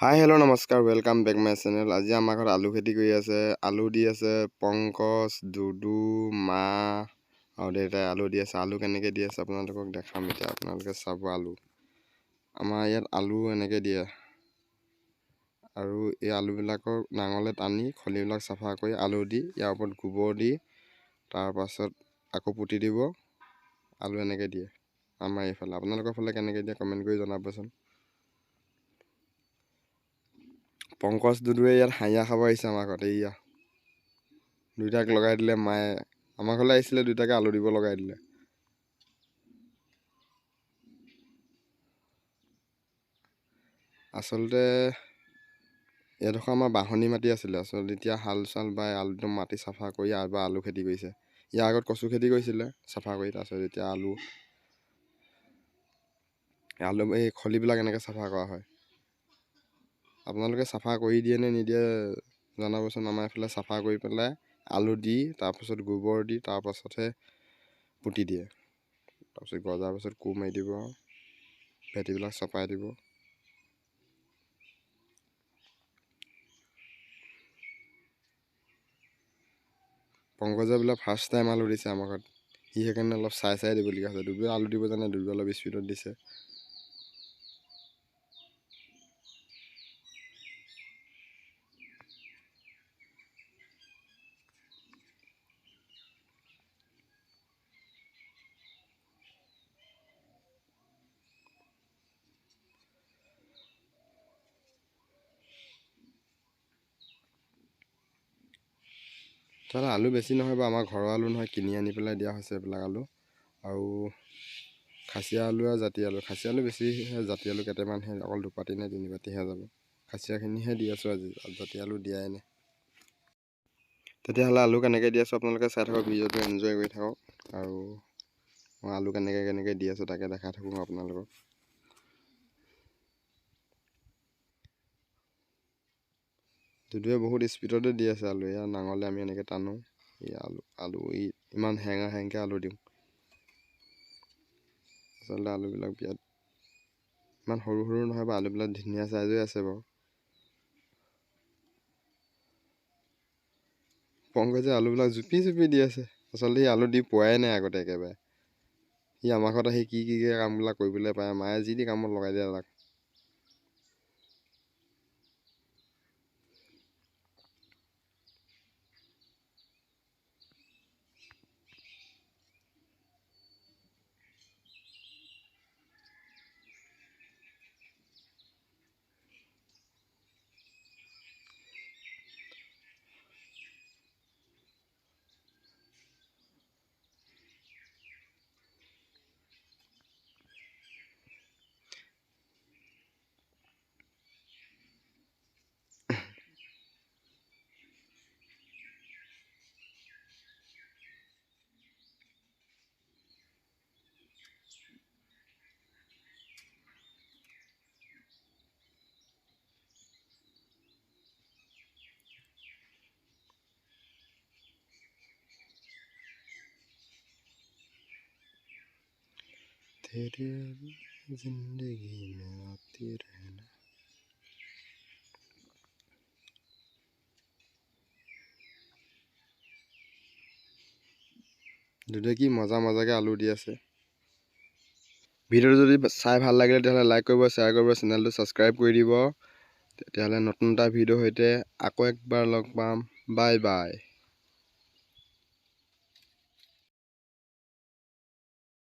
Hi hello' নমস্কাৰ welcome back my channel. আজি আমাৰ ঘৰত আলু খেতি কৰি আছে। আলু দি আছে পংকজ, দুডু, মা আৰু দেউতাই আলু দি আছে। আলু কেনেকৈ দি আছে আপোনালোকক দেখাম এতিয়া, আপোনালোকে চাব। আলু আমাৰ ইয়াত আলু এনেকৈ দিয়ে, আৰু এই আলুবিলাকৰ নাঙলে টানি খলিবিলাক চাফা কৰি আলু দি ইয়াৰ ওপৰত গোবৰ দি তাৰপাছত আকৌ পুতি দিব। আলু এনেকৈ দিয়ে আমাৰ এইফালে। আপোনালোকৰ ফালে কেনেকৈ দিয়ে কমেণ্ট কৰি জনাবচোন। পংকজ দুডুৱে ইয়াত হাঁহিয়া খাব আহিছে আমাৰ ঘৰত। এইয়া দুইটাক লগাই দিলে মায়ে। আমাৰ ঘৰলৈ আহিছিলে, দুইটাকে আলু দিব লগাই দিলে। আচলতে এডোখৰ আমাৰ বাঁহনি মাটি আছিলে। আচলতে এতিয়া হাল চাল বাই একদম মাটি চাফা কৰি এবাৰ আলু খেতি কৰিছে। ইয়াৰ আগত কচু খেতি কৰিছিলে চাফা কৰি, তাৰপিছত এতিয়া আলু এই খলিবিলাক এনেকৈ চাফা কৰা হয়। আপোনালোকে চাফা কৰি দিয়ে নে নিদিয়ে জনাবচোন। আমাৰ এইফালে চাফা কৰি পেলাই আলু দি তাৰপাছত গোবৰ দি তাৰপাছতহে পুতি দিয়ে। তাৰপিছত গজাৰ পাছত কোৰ মাৰি দিব, ভেটিবিলাক চপাই দিব। পংকজে বোলে ফাৰ্ষ্ট টাইম আলু দিছে আমাৰ ঘৰত। সি সেইকাৰণে অলপ চাই দিবলগীয়া হৈছে। দুডুৱে আলু দিব জানে, দুডুৱে অলপ স্পীডত দিছে। তাহলে আলু বেছি নহয় বাৰু, আমাৰ ঘৰৰ আলু নহয়, কিনি আনি পেলাই দিয়া হৈছে এইবিলাক আলু। আৰু খাচীয়া আলু আৰু জাতি আলু। খাচীয়া আলু বেছিহে, জাতি আলু কেইটামানহে, অকল দুপাতি নে তিনিপাতিহে যাব। খাচীয়াখিনিহে দি আছোঁ আজি, জাতি আলু দিয়াই নাই। তেতিয়াহ'লে আলু কেনেকৈ দি আছোঁ আপোনালোকে চাই থাকক, ভিডিঅ'টো এনজয় কৰি থাকক। আৰু মই আলু কেনেকৈ দি আছোঁ তাকে দেখাই থাকোঁ আপোনালোকক। দুডুৱে বহুত স্পীডতে দি আছে আলু। এয়া নাঙলে আমি এনেকৈ টানো, এই আলু ইমান হেংকৈ আলু দিওঁ। আচলতে আলুবিলাক বিৰাট ইমান সৰু নহয় বাৰু, আলুবিলাক ধুনীয়া চাইজে আছে বাৰু। পংকজে আলুবিলাক জুপি দি আছে। আচলতে সি আলু দি পোৱাই নাই আগতে একেবাৰে। সি আমাৰ ঘৰত আহি কি কামবিলাক কৰিবলৈ পায়, মায়ে যি দি কামত লগাই দিয়ে তাক। तेरे जिंदगी में आती रहना। দুডুৱে কি মজাকৈ আলু দি আছে। ভিডিঅ'টো যদি চাই ভাল লাগিলে তেতিয়াহ'লে লাইক কৰিব, শ্বেয়াৰ কৰিব, চেনেলটো ছাবস্ক্ৰাইব কৰি দিব। তেতিয়াহ'লে নতুন এটা ভিডিঅ'ৰ সৈতে আকৌ একবাৰ লগ পাম। Bye bye.